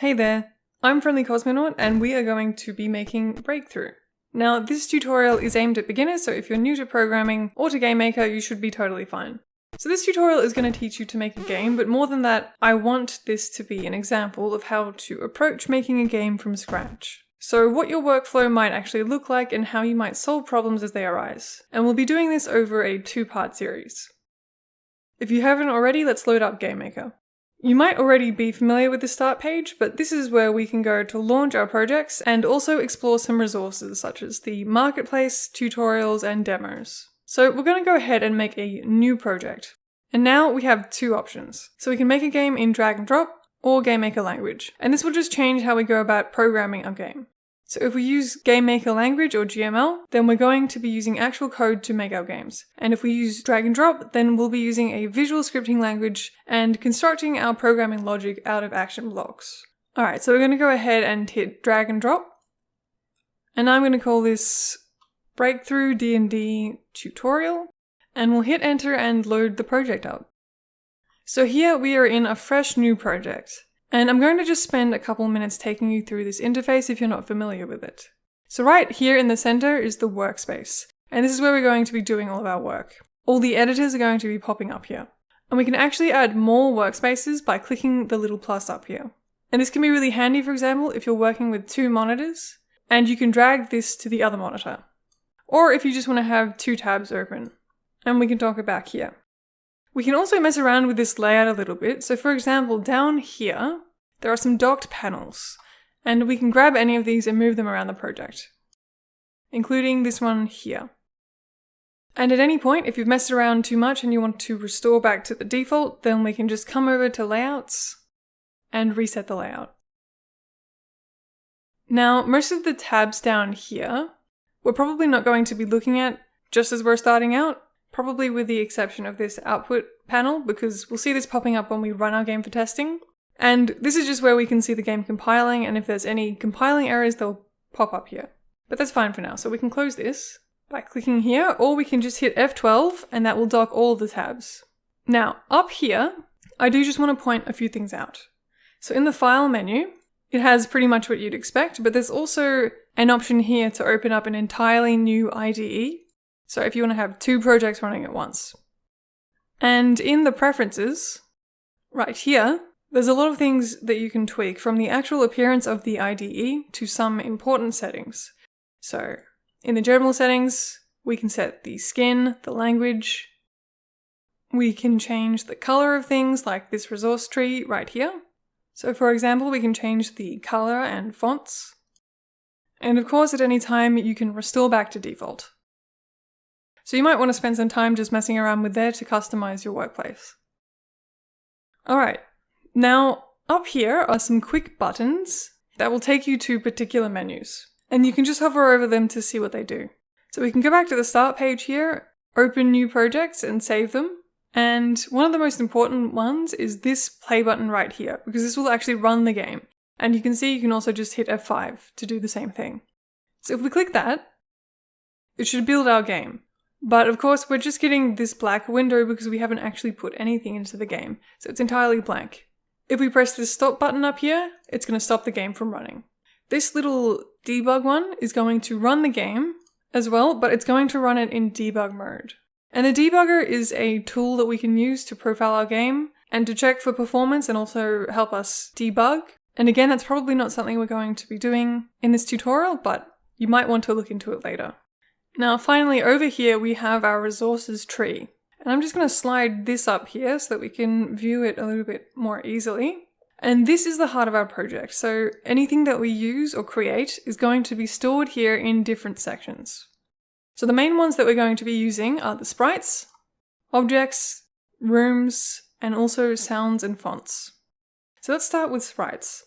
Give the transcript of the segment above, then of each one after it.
Hey there, I'm FriendlyCosmonaut and we are going to be making Breakthrough. Now this tutorial is aimed at beginners, so if you're new to programming or to GameMaker, you should be totally fine. So this tutorial is going to teach you to make a game, but more than that, I want this to be an example of how to approach making a game from scratch. So what your workflow might actually look like and how you might solve problems as they arise. And we'll be doing this over a 2-part series. If you haven't already, let's load up GameMaker. You might already be familiar with the start page, but this is where we can go to launch our projects and also explore some resources such as the marketplace, tutorials, and demos. So we're going to go ahead and make a new project. And now we have 2 options. So we can make a game in drag and drop or GameMaker Language. And this will just change how we go about programming our game. So if we use GameMaker Language or GML, then we're going to be using actual code to make our games. And if we use drag and drop, then we'll be using a visual scripting language and constructing our programming logic out of action blocks. Alright, so we're going to go ahead and hit drag and drop. And I'm going to call this Breakthrough DnD tutorial. And we'll hit enter and load the project up. So here we are in a fresh new project. And I'm going to just spend a couple minutes taking you through this interface if you're not familiar with it. So right here in the center is the workspace. And this is where we're going to be doing all of our work. All the editors are going to be popping up here. And we can actually add more workspaces by clicking the little plus up here. And this can be really handy, for example, if you're working with 2 monitors, and you can drag this to the other monitor. Or if you just want to have 2 tabs open. And we can talk about here. We can also mess around with this layout a little bit. So for example, down here, there are some docked panels, and we can grab any of these and move them around the project, including this one here. And at any point, if you've messed around too much and you want to restore back to the default, then we can just come over to layouts and reset the layout. Now, most of the tabs down here, we're probably not going to be looking at just as we're starting out. Probably with the exception of this output panel, because we'll see this popping up when we run our game for testing. And this is just where we can see the game compiling, and if there's any compiling errors, they'll pop up here. But that's fine for now, so we can close this by clicking here, or we can just hit F12, and that will dock all of the tabs. Now, up here, I do just want to point a few things out. So in the File menu, it has pretty much what you'd expect, but there's also an option here to open up an entirely new IDE. So if you want to have 2 projects running at once. And in the preferences, right here, there's a lot of things that you can tweak, from the actual appearance of the IDE to some important settings. So in the general settings, we can set the skin, the language. We can change the color of things like this resource tree right here. So for example, we can change the color and fonts. And of course, at any time, you can restore back to default. So you might want to spend some time just messing around with there to customize your workplace. Alright, now up here are some quick buttons that will take you to particular menus. And you can just hover over them to see what they do. So we can go back to the start page here, open new projects and save them. And one of the most important ones is this play button right here, because this will actually run the game. And you can see you can also just hit F5 to do the same thing. So if we click that, it should build our game. But of course, we're just getting this black window because we haven't actually put anything into the game, so it's entirely blank. If we press this stop button up here, it's going to stop the game from running. This little debug one is going to run the game as well, but it's going to run it in debug mode. And the debugger is a tool that we can use to profile our game and to check for performance and also help us debug. And again, that's probably not something we're going to be doing in this tutorial, but you might want to look into it later. Now finally over here we have our resources tree. And I'm just going to slide this up here so that we can view it a little bit more easily. And this is the heart of our project. So anything that we use or create is going to be stored here in different sections. So the main ones that we're going to be using are the sprites, objects, rooms, and also sounds and fonts. So let's start with sprites.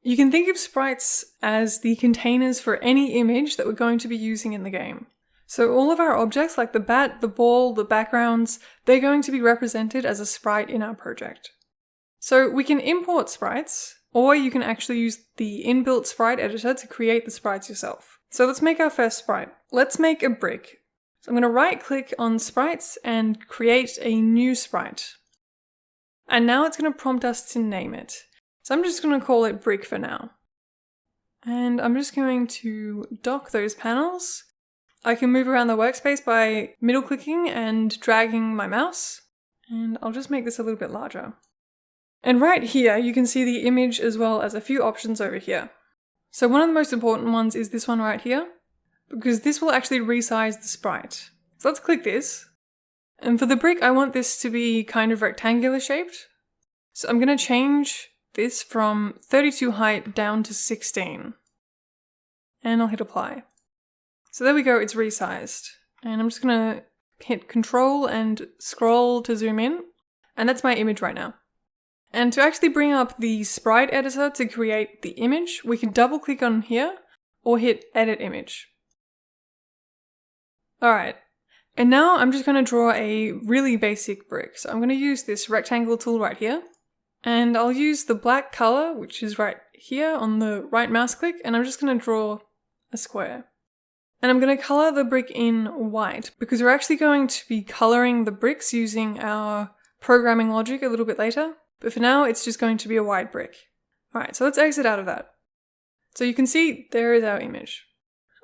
You can think of sprites as the containers for any image that we're going to be using in the game. So all of our objects like the bat, the ball, the backgrounds, they're going to be represented as a sprite in our project. So we can import sprites, or you can actually use the inbuilt Sprite Editor to create the sprites yourself. So let's make our first sprite. Let's make a brick. So I'm going to right click on sprites and create a new sprite. And now it's going to prompt us to name it. So I'm just going to call it brick for now. And I'm just going to dock those panels. I can move around the workspace by middle clicking and dragging my mouse. And I'll just make this a little bit larger. And right here, you can see the image as well as a few options over here. So one of the most important ones is this one right here, because this will actually resize the sprite. So let's click this. And for the brick, I want this to be kind of rectangular shaped. So I'm going to change this from 32 height down to 16. And I'll hit apply. So there we go, it's resized. And I'm just going to hit Control and scroll to zoom in. And that's my image right now. And to actually bring up the Sprite Editor to create the image, we can double click on here or hit Edit Image. Alright, and now I'm just going to draw a really basic brick. So I'm going to use this rectangle tool right here. And I'll use the black color, which is right here on the right mouse click, and I'm just going to draw a square. And I'm going to color the brick in white because we're actually going to be coloring the bricks using our programming logic a little bit later. But for now, it's just going to be a white brick. Alright, so let's exit out of that. So you can see there is our image.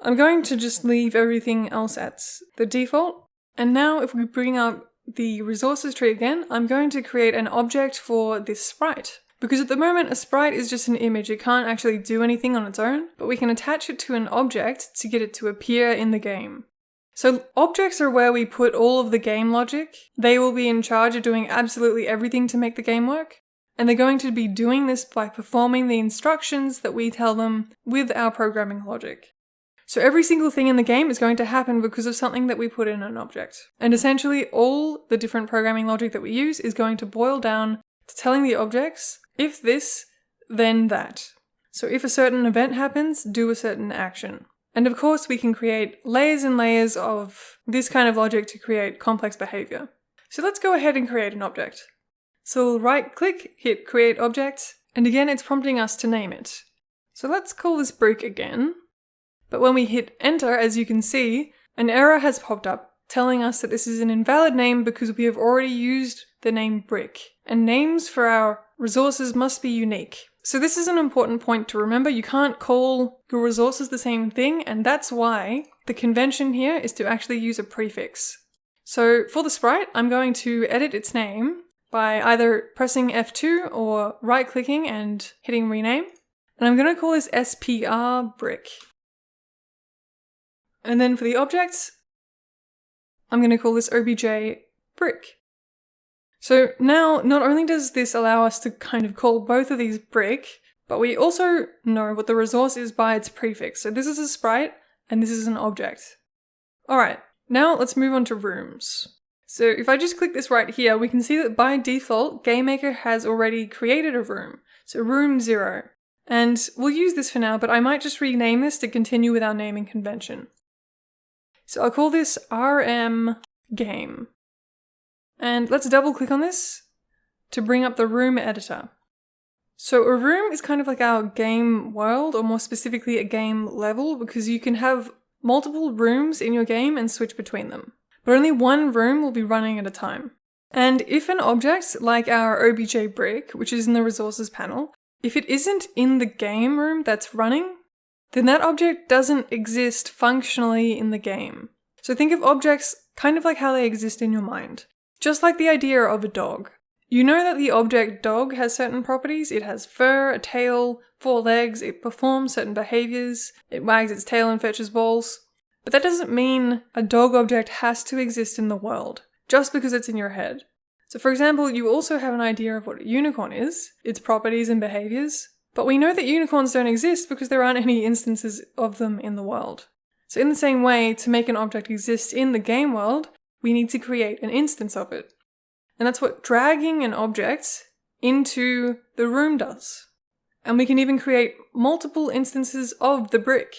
I'm going to just leave everything else at the default. And now if we bring up the resources tree again, I'm going to create an object for this sprite. Because at the moment, a sprite is just an image. It can't actually do anything on its own, but we can attach it to an object to get it to appear in the game. So objects are where we put all of the game logic. They will be in charge of doing absolutely everything to make the game work. And they're going to be doing this by performing the instructions that we tell them with our programming logic. So every single thing in the game is going to happen because of something that we put in an object. And essentially all the different programming logic that we use is going to boil down to telling the objects, if this, then that. So if a certain event happens, do a certain action. And of course, we can create layers and layers of this kind of logic to create complex behavior. So let's go ahead and create an object. So we'll right click, hit create object, and again, it's prompting us to name it. So let's call this brick again. But when we hit enter, as you can see, an error has popped up telling us that this is an invalid name because we have already used the name brick. And names for our resources must be unique. So this is an important point to remember. You can't call your resources the same thing, and that's why the convention here is to actually use a prefix. So for the sprite, I'm going to edit its name by either pressing F2 or right-clicking and hitting rename. And I'm going to call this SPR brick. And then for the objects, I'm going to call this OBJ brick. So now, not only does this allow us to kind of call both of these brick, but we also know what the resource is by its prefix. So this is a sprite, and this is an object. Alright, now let's move on to rooms. So if I just click this right here, we can see that by default, GameMaker has already created a room. So room 0. And we'll use this for now, but I might just rename this to continue with our naming convention. So I'll call this RM Game. And let's double click on this to bring up the room editor. So a room is kind of like our game world, or more specifically a game level, because you can have multiple rooms in your game and switch between them. But only one room will be running at a time. And if an object, like our OBJ brick, which is in the resources panel, if it isn't in the game room that's running, then that object doesn't exist functionally in the game. So think of objects kind of like how they exist in your mind. Just like the idea of a dog. You know that the object dog has certain properties. It has fur, a tail, 4 legs, it performs certain behaviors, it wags its tail and fetches balls. But that doesn't mean a dog object has to exist in the world, just because it's in your head. So for example, you also have an idea of what a unicorn is, its properties and behaviors, but we know that unicorns don't exist because there aren't any instances of them in the world. So in the same way, to make an object exist in the game world, we need to create an instance of it. And that's what dragging an object into the room does. And we can even create multiple instances of the brick.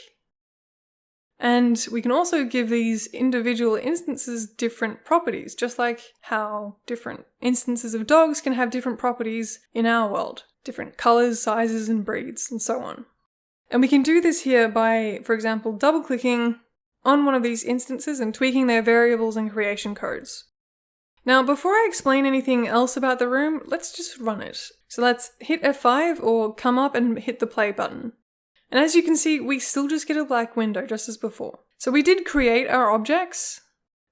And we can also give these individual instances different properties, just like how different instances of dogs can have different properties in our world. Different colors, sizes, and breeds, and so on. And we can do this here by, for example, double-clicking on one of these instances and tweaking their variables and creation codes. Now, before I explain anything else about the room, let's just run it. So let's hit F5 or come up and hit the play button. And as you can see, we still just get a black window just as before. So we did create our objects.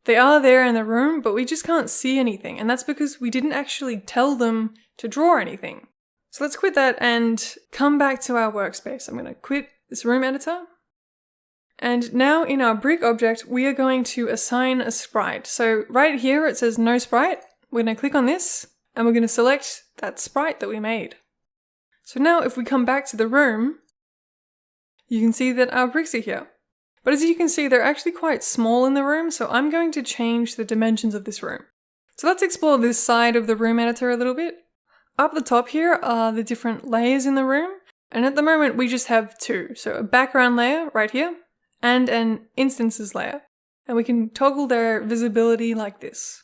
They are there in the room, but we just can't see anything. And that's because we didn't actually tell them to draw anything. So let's quit that and come back to our workspace. I'm going to quit this room editor. And now in our brick object, we are going to assign a sprite. So right here, it says no sprite. We're going to click on this and we're going to select that sprite that we made. So now if we come back to the room, you can see that our bricks are here. But as you can see, they're actually quite small in the room, so I'm going to change the dimensions of this room. So let's explore this side of the room editor a little bit. Up the top here are the different layers in the room, and at the moment we just have two. So a background layer right here, and an instances layer. And we can toggle their visibility like this.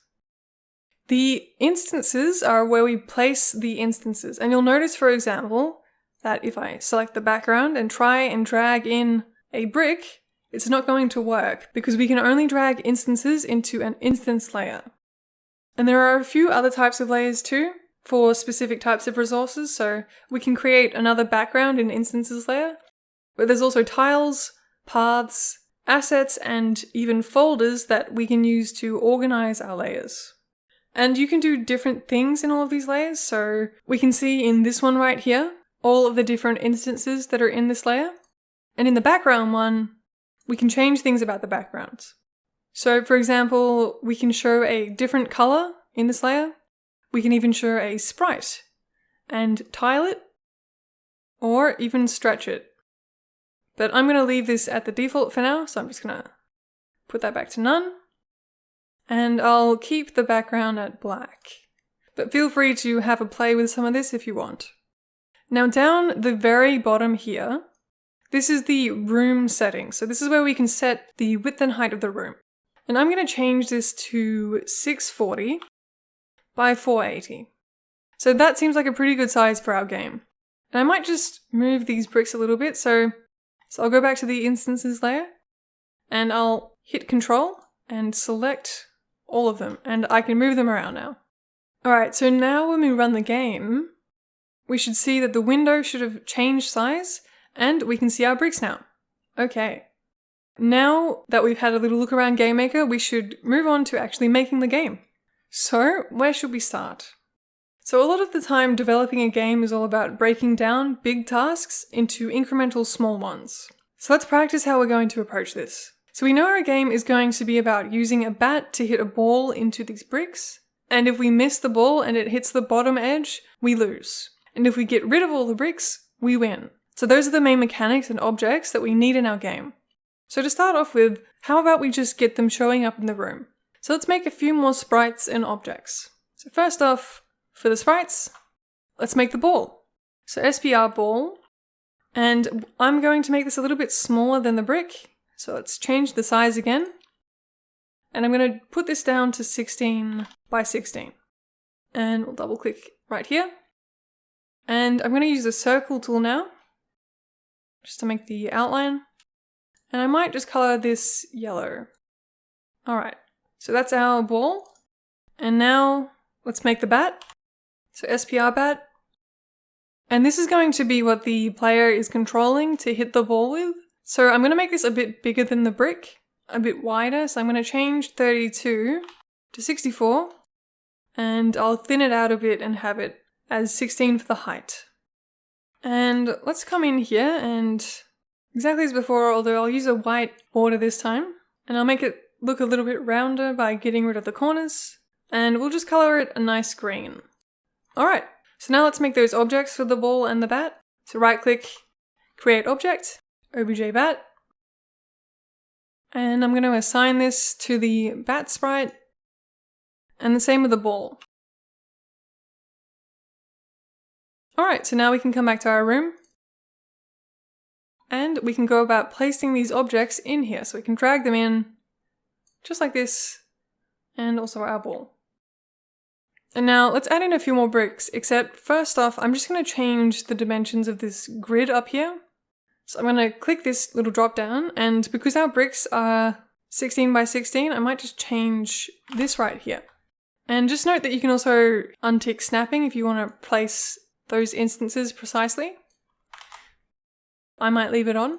The instances are where we place the instances, and you'll notice, for example, that if I select the background and try and drag in a brick, it's not going to work because we can only drag instances into an instance layer. And there are a few other types of layers too for specific types of resources. So we can create another background in instances layer, but there's also tiles, paths, assets, and even folders that we can use to organize our layers. And you can do different things in all of these layers. So we can see in this one right here, all of the different instances that are in this layer. And in the background one, we can change things about the backgrounds. So for example, we can show a different color in this layer. We can even show a sprite and tile it or even stretch it. But I'm going to leave this at the default for now, so I'm just going to put that back to none. And I'll keep the background at black. But feel free to have a play with some of this if you want. Now down the very bottom here, this is the room settings. So this is where we can set the width and height of the room. And I'm going to change this to 640 by 480. So that seems like a pretty good size for our game. And I might just move these bricks a little bit. So I'll go back to the instances layer and I'll hit Control and select all of them. And I can move them around now. Alright, so now when we run the game, we should see that the window should have changed size. And we can see our bricks now. Okay. Now that we've had a little look around GameMaker, we should move on to actually making the game. So, where should we start? So a lot of the time developing a game is all about breaking down big tasks into incremental small ones. So let's practice how we're going to approach this. So we know our game is going to be about using a bat to hit a ball into these bricks. And if we miss the ball and it hits the bottom edge, we lose. And if we get rid of all the bricks, we win. So those are the main mechanics and objects that we need in our game. So to start off with, how about we just get them showing up in the room? So let's make a few more sprites and objects. So first off, for the sprites, let's make the ball. So SPR ball, and I'm going to make this a little bit smaller than the brick. So let's change the size again. And I'm going to put this down to 16 by 16. And we'll double click right here. And I'm going to use the circle tool now, just to make the outline. And I might just color this yellow. Alright, so that's our ball. And now let's make the bat. So SPR bat. And this is going to be what the player is controlling to hit the ball with. So I'm going to make this a bit bigger than the brick, a bit wider. So I'm going to change 32 to 64. And I'll thin it out a bit and have it as 16 for the height. And let's come in here and exactly as before, although I'll use a white border this time. And I'll make it look a little bit rounder by getting rid of the corners. And we'll just color it a nice green. Alright, so now let's make those objects for the ball and the bat. So right click, create object, obj bat. And I'm going to assign this to the bat sprite. And the same with the ball. Alright, so now we can come back to our room. And we can go about placing these objects in here. So we can drag them in, just like this, and also our ball. And now let's add in a few more bricks, except first off, I'm just going to change the dimensions of this grid up here. So I'm going to click this little drop down, and because our bricks are 16 by 16, I might just change this right here. And just note that you can also untick snapping if you want to place those instances precisely. I might leave it on.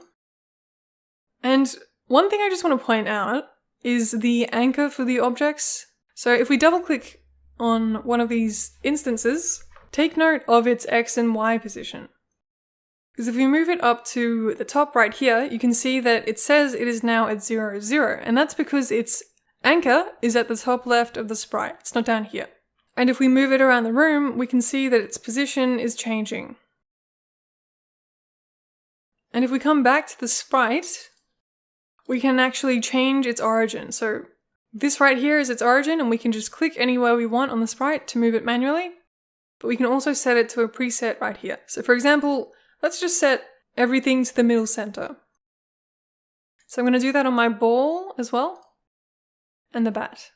And one thing I just want to point out is the anchor for the objects. So if we double click on one of these instances, take note of its X and Y position. Because if we move it up to the top right here, you can see that it says it is now at 0, 0. And that's because its anchor is at the top left of the sprite. It's not down here. And if we move it around the room, we can see that its position is changing. And if we come back to the sprite, we can actually change its origin. So this right here is its origin, and we can just click anywhere we want on the sprite to move it manually. But we can also set it to a preset right here. So for example, let's just set everything to the middle center. So I'm going to do that on my ball as well, and the bat.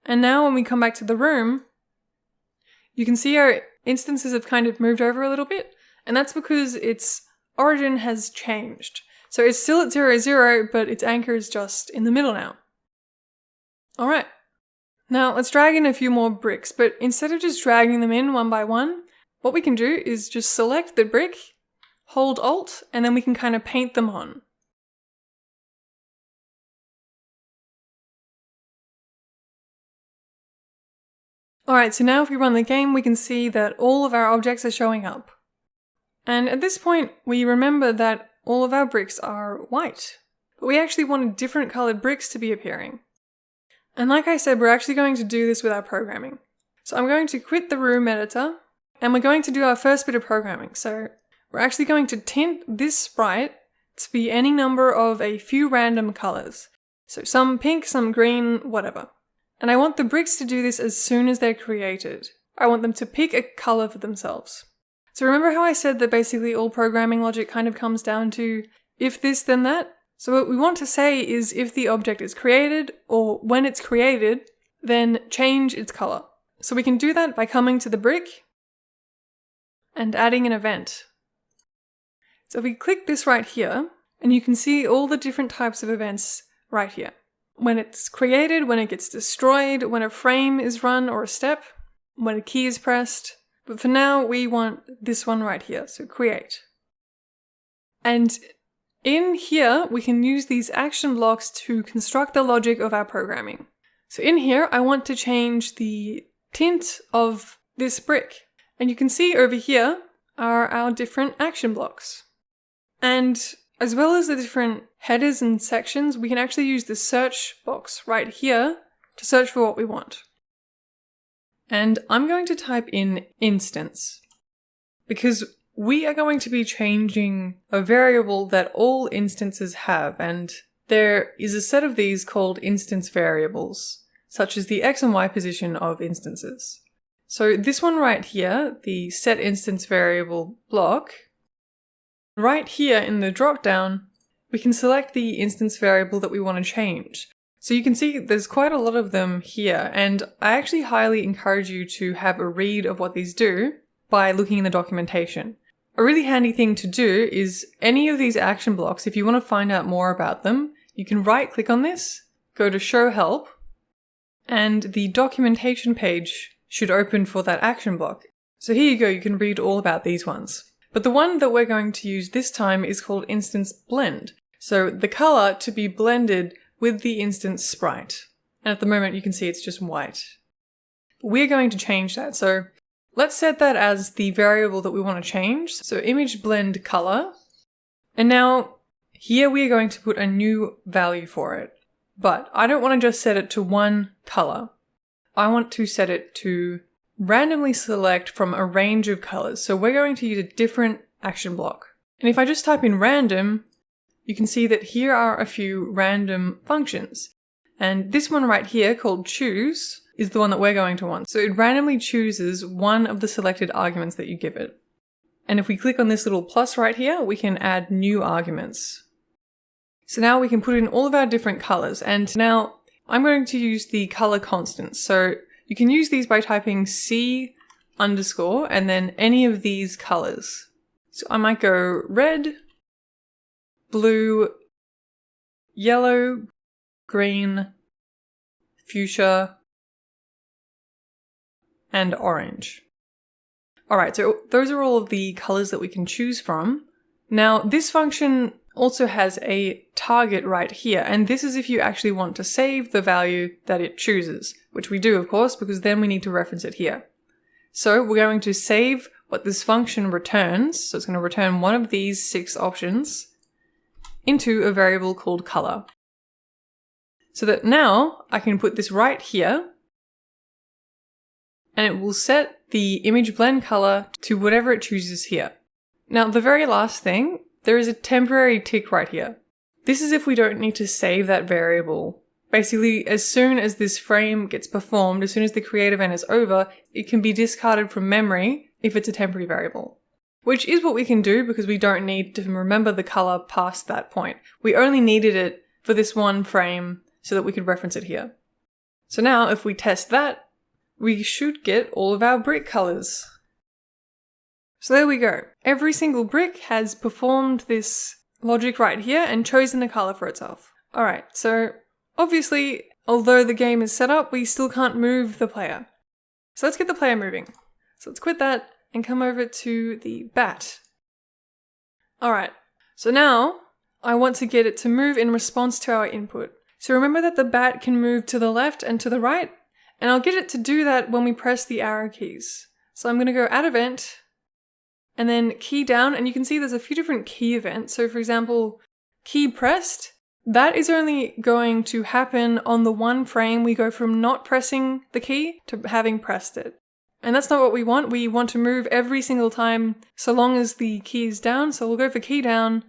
And now when we come back to the room, you can see our instances have kind of moved over a little bit, and that's because its origin has changed. So it's still at 0, 0, but its anchor is just in the middle now. Alright, now let's drag in a few more bricks, but instead of just dragging them in one by one, what we can do is just select the brick, hold Alt, and then we can kind of paint them on. Alright, so now if we run the game, we can see that all of our objects are showing up. And at this point, we remember that all of our bricks are white, but we actually wanted different colored bricks to be appearing. And like I said, we're actually going to do this with our programming. So I'm going to quit the room editor, and we're going to do our first bit of programming. So we're actually going to tint this sprite to be any number of a few random colors. So some pink, some green, whatever. And I want the bricks to do this as soon as they're created. I want them to pick a color for themselves. So remember how I said that basically all programming logic kind of comes down to if this then that? So what we want to say is if the object is created, or when it's created, then change its color. So we can do that by coming to the brick and adding an event. So if we click this right here, and you can see all the different types of events right here. When it's created, when it gets destroyed, when a frame is run or a step, when a key is pressed. But for now, we want this one right here, so create. And in here, we can use these action blocks to construct the logic of our programming. So in here, I want to change the tint of this brick. And you can see over here are our different action blocks. And as well as the different headers and sections, we can actually use the search box right here to search for what we want. And I'm going to type in instance, because we are going to be changing a variable that all instances have, and there is a set of these called instance variables, such as the X and Y position of instances. So this one right here, the set instance variable block, right here in the dropdown, we can select the instance variable that we want to change. So you can see there's quite a lot of them here, and I actually highly encourage you to have a read of what these do by looking in the documentation. A really handy thing to do is any of these action blocks, if you want to find out more about them, you can right click on this, go to show help, and the documentation page should open for that action block. So here you go, you can read all about these ones. But the one that we're going to use this time is called instance blend. So the color to be blended with the instance sprite. And at the moment you can see it's just white. We're going to change that. So let's set that as the variable that we want to change. So image blend color. And now here we are going to put a new value for it. But I don't want to just set it to one color. I want to set it to randomly select from a range of colors. So we're going to use a different action block. And if I just type in random, you can see that here are a few random functions. And this one right here called choose is the one that we're going to want. So it randomly chooses one of the selected arguments that you give it. And if we click on this little plus right here, we can add new arguments. So now we can put in all of our different colors. And now I'm going to use the color constants. So you can use these by typing C underscore and then any of these colors. So I might go red, blue, yellow, green, fuchsia, and orange. Alright, so those are all of the colors that we can choose from. Now, this function also has a target right here, and this is if you actually want to save the value that it chooses, which we do, of course, because then we need to reference it here. So we're going to save what this function returns, so it's going to return one of these 6 options, into a variable called color. So that now I can put this right here, and it will set the image blend color to whatever it chooses here. Now, the very last thing, there is a temporary tick right here. This is if we don't need to save that variable. Basically, as soon as this frame gets performed, as soon as the create event is over, it can be discarded from memory if it's a temporary variable. Which is what we can do because we don't need to remember the color past that point. We only needed it for this one frame so that we could reference it here. So now, if we test that, we should get all of our brick colors. So there we go. Every single brick has performed this logic right here and chosen a color for itself. Alright, so obviously, although the game is set up, we still can't move the player. So let's get the player moving. So let's quit that and come over to the bat. Alright, so now I want to get it to move in response to our input. So remember that the bat can move to the left and to the right, and I'll get it to do that when we press the arrow keys. So I'm going to go add event, and then key down, and you can see there's a few different key events. So for example, key pressed, that is only going to happen on the one frame we go from not pressing the key to having pressed it. And that's not what we want. We want to move every single time so long as the key is down. So we'll go for key down,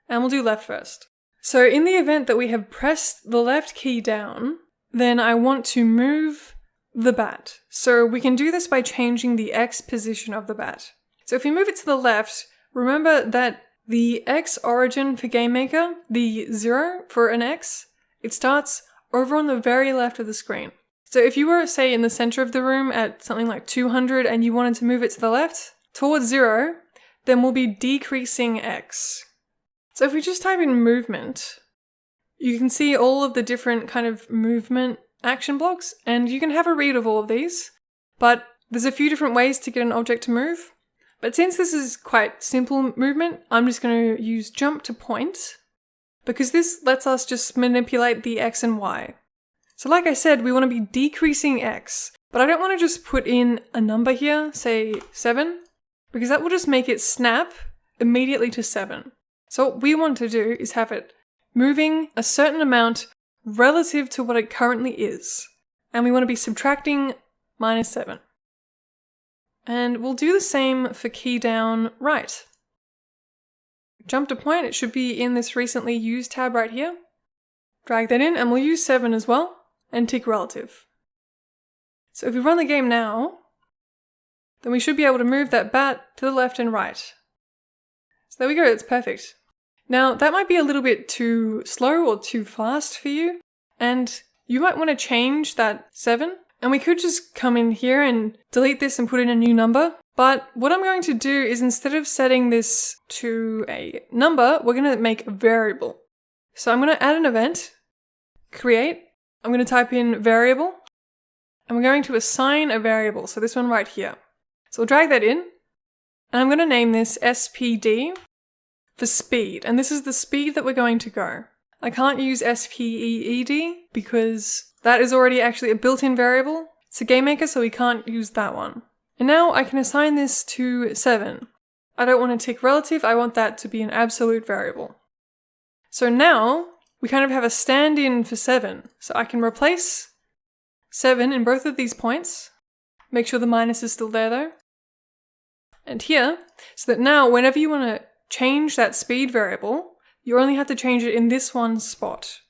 and we'll do left first. So in the event that we have pressed the left key down, then I want to move the bat. So we can do this by changing the X position of the bat. So if we move it to the left, remember that the X origin for GameMaker, the 0 for an X, it starts over on the very left of the screen. So if you were, say, in the center of the room at something like 200 and you wanted to move it to the left, towards 0, then we'll be decreasing X. So if we just type in movement, you can see all of the different kind of movement action blocks, and you can have a read of all of these, but there's a few different ways to get an object to move. But since this is quite simple movement, I'm just going to use jump to point, because this lets us just manipulate the X and Y. So like I said, we want to be decreasing X, but I don't want to just put in a number here, say 7, because that will just make it snap immediately to 7. So what we want to do is have it moving a certain amount relative to what it currently is. And we want to be subtracting -7. And we'll do the same for key down right. Jump to point, it should be in this recently used tab right here. Drag that in, and we'll use 7 as well, and tick relative. So if we run the game now, then we should be able to move that bat to the left and right. So there we go, it's perfect. Now, that might be a little bit too slow or too fast for you, and you might want to change that 7. And we could just come in here and delete this and put in a new number. But what I'm going to do is instead of setting this to a number, we're going to make a variable. So I'm going to add an event, create, I'm going to type in variable, and we're going to assign a variable. So this one right here. So we'll drag that in, and I'm going to name this SPD for speed. And this is the speed that we're going to go. I can't use SPEED because that is already actually a built-in variable. It's a GameMaker, so we can't use that one. And now I can assign this to 7. I don't want to tick relative, I want that to be an absolute variable. So now we kind of have a stand-in for 7. So I can replace 7 in both of these points. Make sure the minus is still there though. And here, so that now whenever you want to change that speed variable, you only have to change it in this one spot.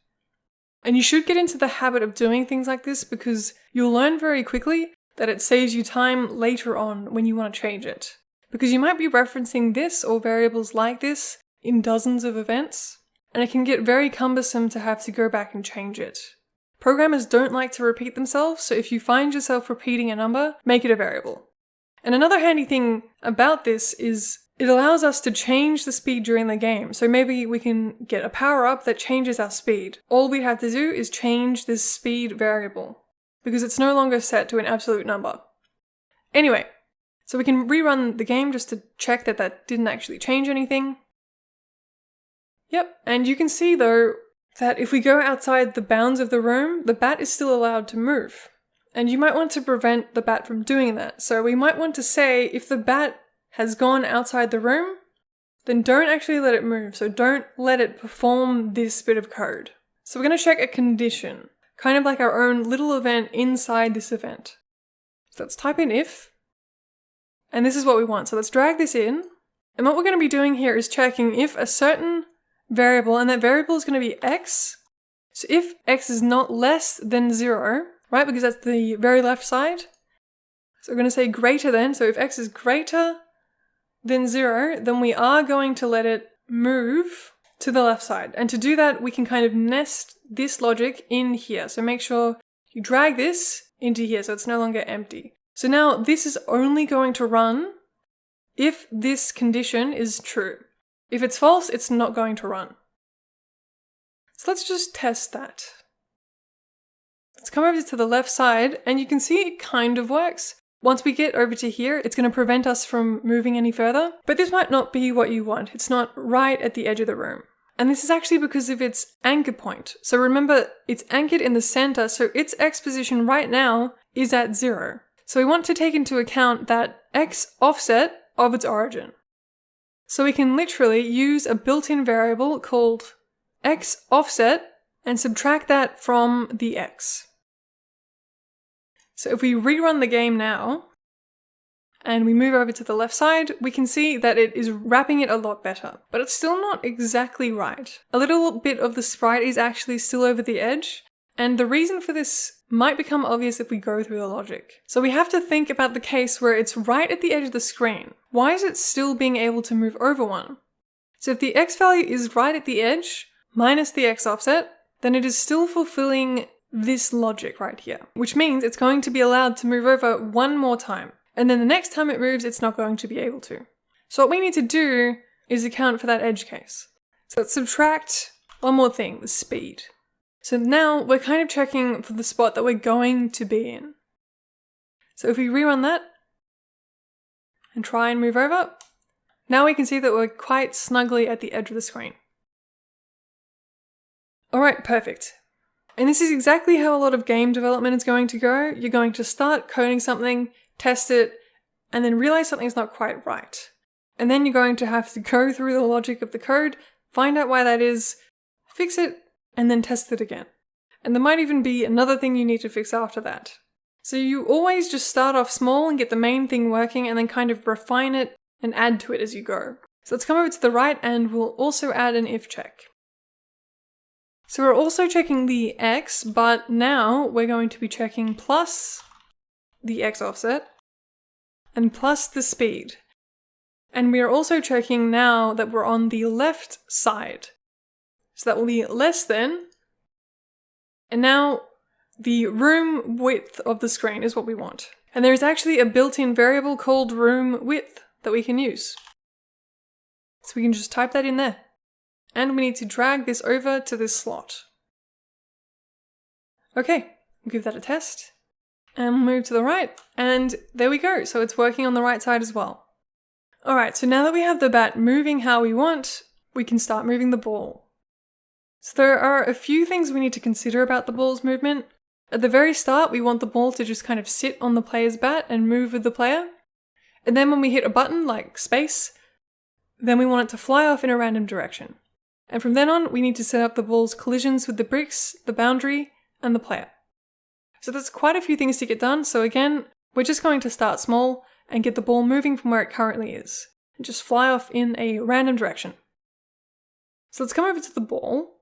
And you should get into the habit of doing things like this because you'll learn very quickly that it saves you time later on when you want to change it. Because you might be referencing this or variables like this in dozens of events, and it can get very cumbersome to have to go back and change it. Programmers don't like to repeat themselves, so if you find yourself repeating a number, make it a variable. And another handy thing about this is it allows us to change the speed during the game. So maybe we can get a power-up that changes our speed. All we have to do is change this speed variable because it's no longer set to an absolute number. Anyway, so we can rerun the game just to check that that didn't actually change anything. Yep, and you can see though that if we go outside the bounds of the room, the bat is still allowed to move. And you might want to prevent the bat from doing that. So we might want to say if the bat has gone outside the room, then don't actually let it move. So don't let it perform this bit of code. So we're going to check a condition, kind of like our own little event inside this event. So let's type in if, and this is what we want. So let's drag this in. And what we're going to be doing here is checking if a certain variable, and that variable is going to be x. So if x is not less than 0, right, because that's the very left side. So we're going to say greater than, so if x is greater than 0, then we are going to let it move to the left side. And to do that, we can kind of nest this logic in here. So make sure you drag this into here so it's no longer empty. So now this is only going to run if this condition is true. If it's false, it's not going to run. So let's just test that. Let's come over to the left side and you can see it kind of works. Once we get over to here, it's going to prevent us from moving any further. But this might not be what you want. It's not right at the edge of the room. And this is actually because of its anchor point. So remember, it's anchored in the center, so its x position right now is at 0. So we want to take into account that x offset of its origin. So we can literally use a built-in variable called x offset and subtract that from the x. So if we rerun the game now, and we move over to the left side, we can see that it is wrapping it a lot better. But it's still not exactly right. A little bit of the sprite is actually still over the edge, and the reason for this might become obvious if we go through the logic. So we have to think about the case where it's right at the edge of the screen. Why is it still being able to move over one? So if the x value is right at the edge, minus the x offset, then it is still fulfilling this logic right here, which means it's going to be allowed to move over one more time. And then the next time it moves, it's not going to be able to. So what we need to do is account for that edge case. So let's subtract one more thing, the speed. So now we're kind of checking for the spot that we're going to be in. So if we rerun that and try and move over, now we can see that we're quite snugly at the edge of the screen. All right, perfect. And this is exactly how a lot of game development is going to go. You're going to start coding something, test it, and then realize something's not quite right. And then you're going to have to go through the logic of the code, find out why that is, fix it, and then test it again. And there might even be another thing you need to fix after that. So you always just start off small and get the main thing working and then kind of refine it and add to it as you go. So let's come over to the right and we'll also add an if check. So we're also checking the x, but now we're going to be checking plus the x offset and plus the speed. And we are also checking now that we're on the left side. So that will be less than, and now the room width of the screen is what we want. And there is actually a built-in variable called room width that we can use. So we can just type that in there. And we need to drag this over to this slot. Okay, we'll give that a test. And we'll move to the right, and there we go. So it's working on the right side as well. Alright, so now that we have the bat moving how we want, we can start moving the ball. So there are a few things we need to consider about the ball's movement. At the very start, we want the ball to just kind of sit on the player's bat and move with the player. And then when we hit a button, like space, then we want it to fly off in a random direction. And from then on, we need to set up the ball's collisions with the bricks, the boundary, and the player. So there's quite a few things to get done. So again, we're just going to start small and get the ball moving from where it currently is. And just fly off in a random direction. So let's come over to the ball.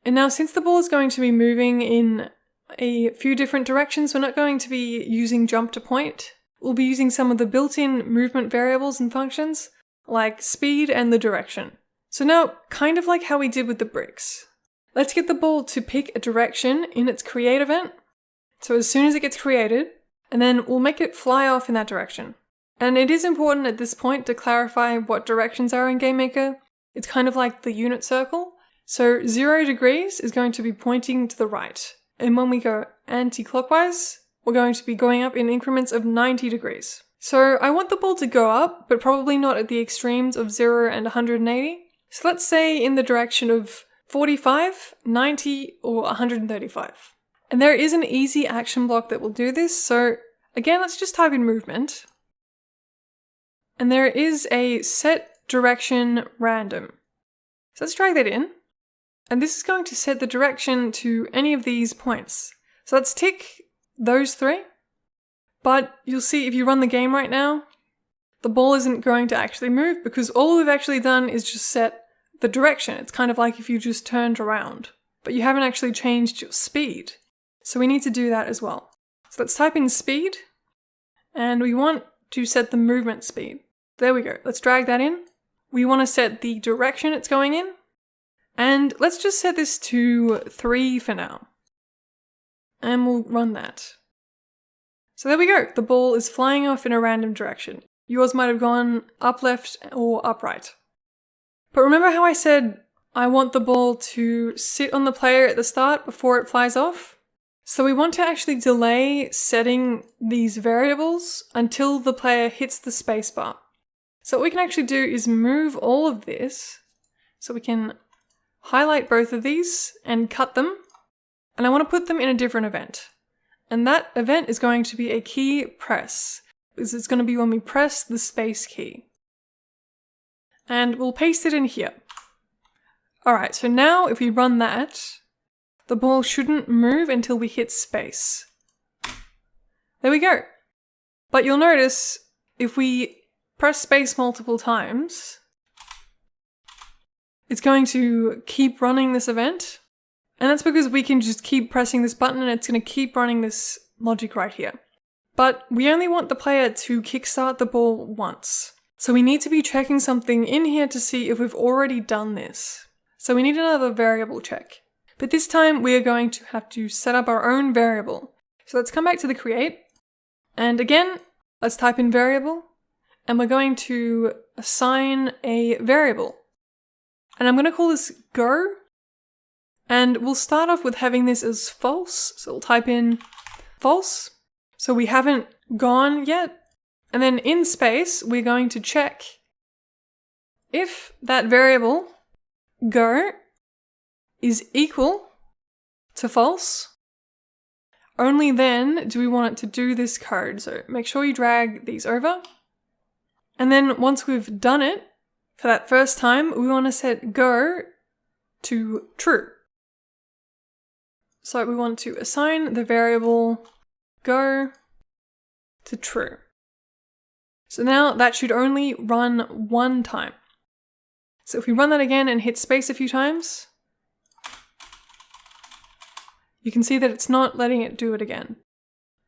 And now since the ball is going to be moving in a few different directions, we're not going to be using jump to point. We'll be using some of the built-in movement variables and functions, like speed and the direction. So now, kind of like how we did with the bricks. Let's get the ball to pick a direction in its create event. So as soon as it gets created, and then we'll make it fly off in that direction. And it is important at this point to clarify what directions are in GameMaker. It's kind of like the unit circle. So 0 degrees is going to be pointing to the right. And when we go anti-clockwise, we're going to be going up in increments of 90 degrees. So I want the ball to go up, but probably not at the extremes of 0 and 180. So let's say in the direction of 45, 90, or 135. And there is an easy action block that will do this. So again, let's just type in movement. And there is a set direction random. So let's drag that in. And this is going to set the direction to any of these points. So let's tick those 3. But you'll see if you run the game right now, the ball isn't going to actually move because all we've actually done is just set the direction. It's kind of like if you just turned around, but you haven't actually changed your speed. So we need to do that as well. So let's type in speed, and we want to set the movement speed. There we go. Let's drag that in. We want to set the direction it's going in, and let's just set this to 3 for now. And we'll run that. So there we go. The ball is flying off in a random direction. Yours might have gone up left or up right. But remember how I said I want the ball to sit on the player at the start before it flies off? So we want to actually delay setting these variables until the player hits the spacebar. So what we can actually do is move all of this. So we can highlight both of these and cut them. And I want to put them in a different event. And that event is going to be a key press. It's going to be when we press the space key. And we'll paste it in here. Alright, so now if we run that, the ball shouldn't move until we hit space. There we go. But you'll notice if we press space multiple times, it's going to keep running this event. And that's because we can just keep pressing this button and it's going to keep running this logic right here. But we only want the player to kickstart the ball once. So we need to be checking something in here to see if we've already done this. So we need another variable check. But this time we are going to have to set up our own variable. So let's come back to the create. And again, let's type in variable. And we're going to assign a variable. And I'm going to call this go. And we'll start off with having this as false. So we'll type in false. So we haven't gone yet. And then in space, we're going to check if that variable go is equal to false. Only then do we want it to do this code. So make sure you drag these over. And then once we've done it, for that first time, we want to set go to true. So we want to assign the variable go to true. So now that should only run one time. So if we run that again and hit space a few times, you can see that it's not letting it do it again.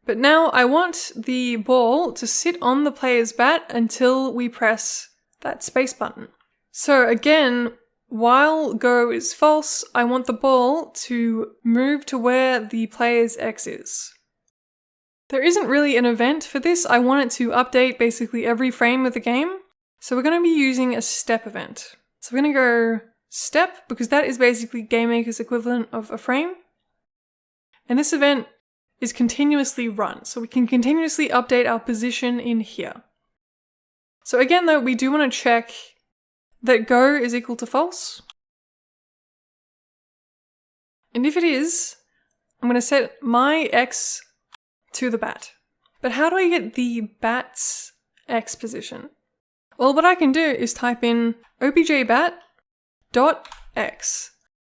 But now I want the ball to sit on the player's bat until we press that space button. So again, while go is false, I want the ball to move to where the player's X is. There isn't really an event for this. I want it to update basically every frame of the game. So we're going to be using a step event. So we're going to go step because that is basically GameMaker's equivalent of a frame. And this event is continuously run. So we can continuously update our position in here. So again though, we do want to check that go is equal to false. And if it is, I'm going to set my X to the bat. But how do I get the bat's X position? Well, what I can do is type in objbat.x.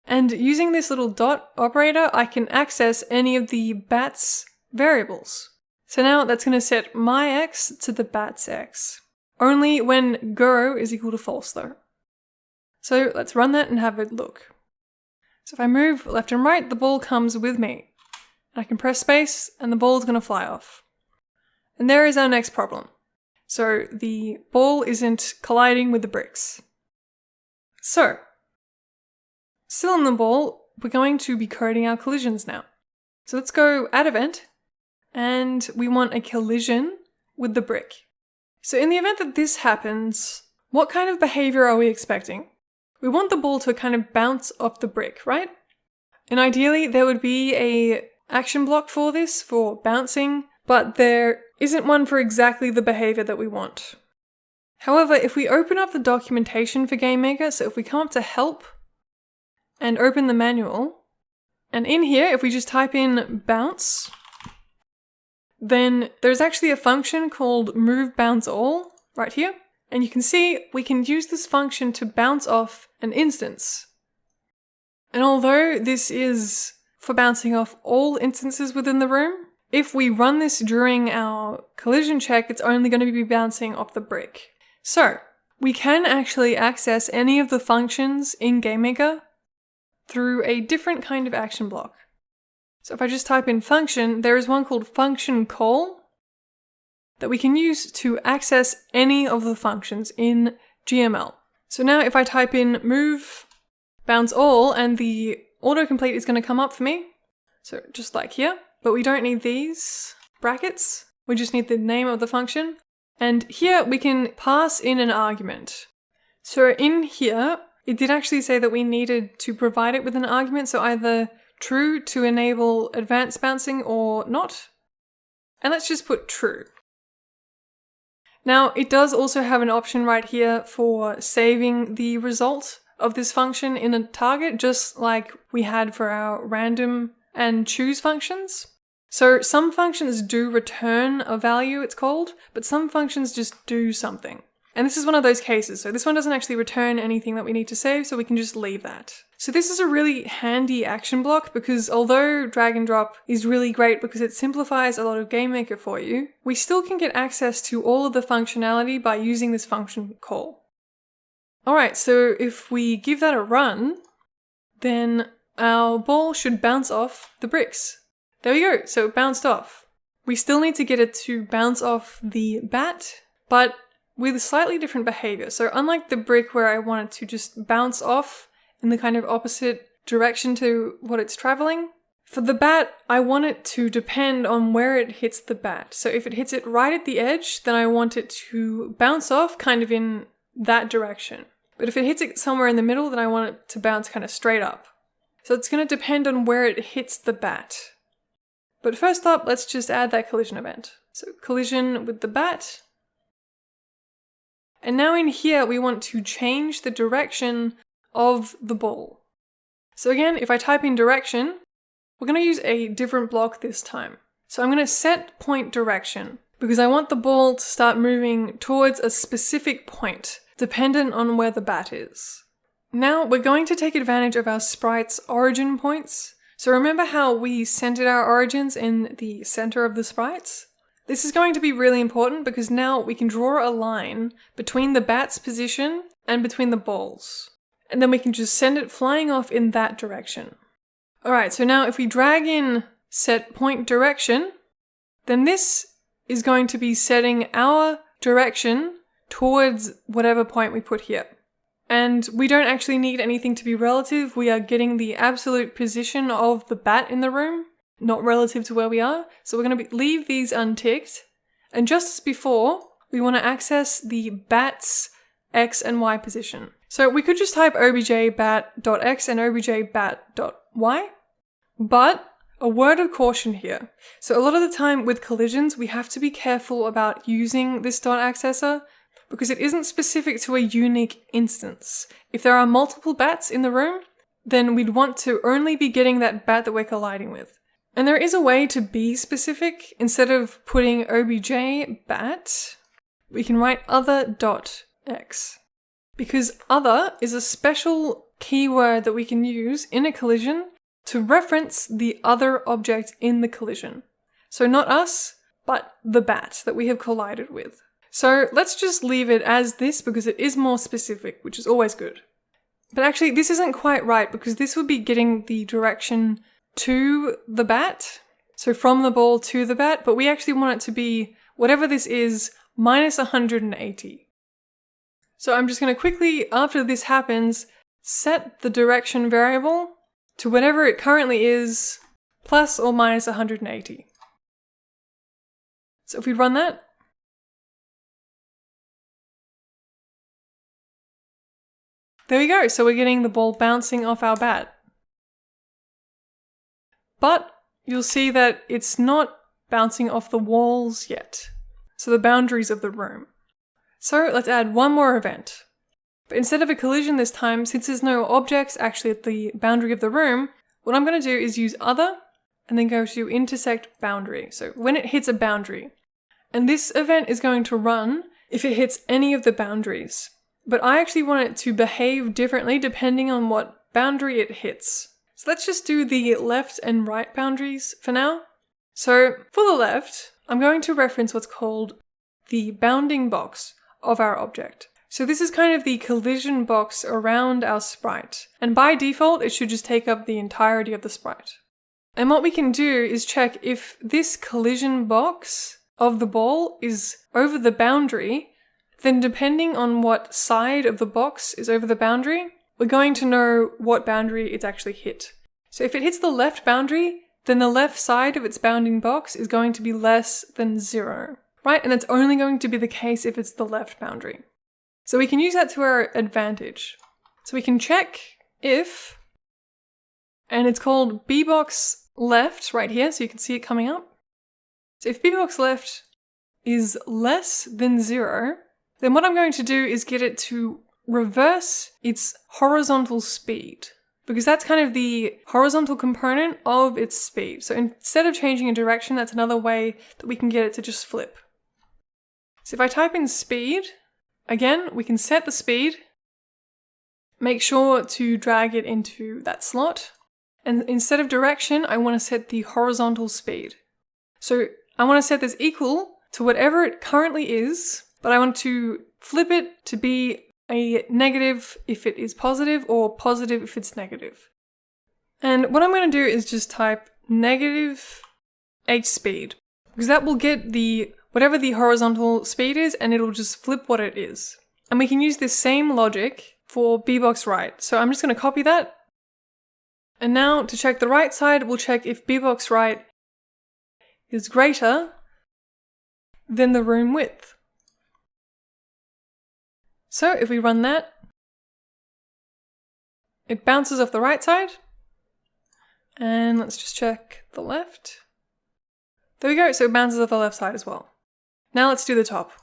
And using this little dot operator, I can access any of the bat's variables. So now that's going to set my X to the bat's X. Only when go is equal to false though. So let's run that and have a look. So if I move left and right, the ball comes with me. I can press space and the ball is going to fly off. And there is our next problem. So the ball isn't colliding with the bricks. So, still on the ball, we're going to be coding our collisions now. So let's go add event, and we want a collision with the brick. So in the event that this happens, what kind of behavior are we expecting? We want the ball to kind of bounce off the brick, right? And ideally there would be a action block for this, for bouncing, but there isn't one for exactly the behavior that we want. However, if we open up the documentation for GameMaker, so if we come up to help and open the manual, and in here, if we just type in bounce, then there's actually a function called move bounce all right here. And you can see we can use this function to bounce off an instance. And although this is for bouncing off all instances within the room, if we run this during our collision check, it's only going to be bouncing off the brick. So we can actually access any of the functions in GameMaker through a different kind of action block. So if I just type in function, there is one called function call that we can use to access any of the functions in GML. So now if I type in move bounce all, and the autocomplete is going to come up for me. So just like here, but we don't need these brackets. We just need the name of the function. And here we can pass in an argument. So in here, it did actually say that we needed to provide it with an argument. So either true to enable advanced bouncing or not. And let's just put true. Now it does also have an option right here for saving the result of this function in a target, just like we had for our random and choose functions. So some functions do return a value, it's called, but some functions just do something. And this is one of those cases. So this one doesn't actually return anything that we need to save, so we can just leave that. So this is a really handy action block because although drag and drop is really great because it simplifies a lot of GameMaker for you, we still can get access to all of the functionality by using this function call. Alright, so if we give that a run, then our ball should bounce off the bricks. There we go, so it bounced off. We still need to get it to bounce off the bat, but with slightly different behavior. So unlike the brick where I want it to just bounce off in the kind of opposite direction to what it's traveling, for the bat, I want it to depend on where it hits the bat. So if it hits it right at the edge, then I want it to bounce off kind of in that direction. But if it hits it somewhere in the middle, then I want it to bounce kind of straight up. So it's going to depend on where it hits the bat. But first up, let's just add that collision event. So collision with the bat. And now in here, we want to change the direction of the ball. So again, if I type in direction, we're going to use a different block this time. So I'm going to set point direction because I want the ball to start moving towards a specific point, dependent on where the bat is. Now we're going to take advantage of our sprite's origin points. So remember how we centered our origins in the center of the sprites? This is going to be really important because now we can draw a line between the bat's position and between the balls. And then we can just send it flying off in that direction. Alright, so now if we drag in set point direction, then this is going to be setting our direction towards whatever point we put here. And we don't actually need anything to be relative. We are getting the absolute position of the bat in the room, not relative to where we are. So we're going to leave these unticked. And just as before, we want to access the bat's X and Y position. So we could just type objbat.x and objbat.y, but a word of caution here. So a lot of the time with collisions, we have to be careful about using this dot accessor because it isn't specific to a unique instance. If there are multiple bats in the room, then we'd want to only be getting that bat that we're colliding with. And there is a way to be specific. Instead of putting objbat, we can write other.x. Because other is a special keyword that we can use in a collision to reference the other object in the collision. So not us, but the bat that we have collided with. So let's just leave it as this because it is more specific, which is always good. But actually this isn't quite right because this would be getting the direction to the bat. So from the ball to the bat, but we actually want it to be whatever this is minus 180. So I'm just going to quickly, after this happens, set the direction variable to whatever it currently is, plus or minus 180. So if we run that, there we go. So we're getting the ball bouncing off our bat. But you'll see that it's not bouncing off the walls yet. So the boundaries of the room. So let's add one more event. But instead of a collision this time, since there's no objects actually at the boundary of the room, what I'm going to do is use other and then go to intersect boundary. So when it hits a boundary, and this event is going to run if it hits any of the boundaries. But I actually want it to behave differently depending on what boundary it hits. So let's just do the left and right boundaries for now. So for the left, I'm going to reference what's called the bounding box of our object. So this is kind of the collision box around our sprite. And by default, it should just take up the entirety of the sprite. And what we can do is check if this collision box of the ball is over the boundary, then depending on what side of the box is over the boundary, we're going to know what boundary it's actually hit. So if it hits the left boundary, then the left side of its bounding box is going to be less than 0, right? And that's only going to be the case if it's the left boundary. So we can use that to our advantage. So we can check if, and it's called bbox left right here, so you can see it coming up. So if bbox left is less than 0, then what I'm going to do is get it to reverse its horizontal speed, because that's kind of the horizontal component of its speed. So instead of changing a direction, that's another way that we can get it to just flip. So if I type in speed, again, we can set the speed, make sure to drag it into that slot, and instead of direction, I want to set the horizontal speed. So I want to set this equal to whatever it currently is, but I want to flip it to be a negative if it is positive or positive if it's negative. And what I'm going to do is just type negative h speed, because that will get the whatever the horizontal speed is, and it'll just flip what it is. And we can use this same logic for bbox right. So I'm just going to copy that. And now to check the right side, we'll check if bbox right is greater than the room width. So if we run that, it bounces off the right side. And let's just check the left. There we go, so it bounces off the left side as well. Now let's do the top.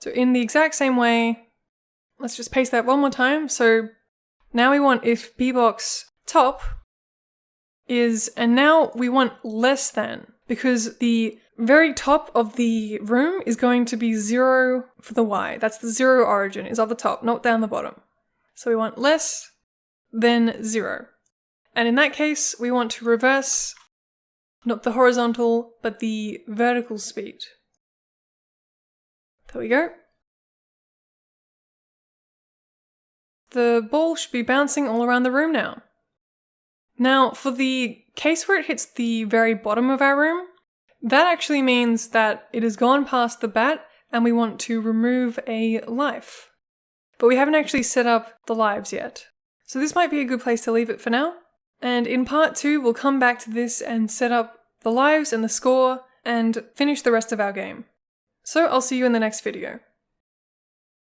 So in the exact same way, let's just paste that one more time. So now we want if bbox top is, and now we want less than, because the very top of the room is going to be 0 for the y. That's the 0 origin, is at the top, not down the bottom. So we want less than 0. And in that case, we want to reverse not the horizontal, but the vertical speed. There we go. The ball should be bouncing all around the room now. Now, for the case where it hits the very bottom of our room, that actually means that it has gone past the bat and we want to remove a life. But we haven't actually set up the lives yet. So this might be a good place to leave it for now. And in part 2, we'll come back to this and set up the lives and the score and finish the rest of our game. So I'll see you in the next video.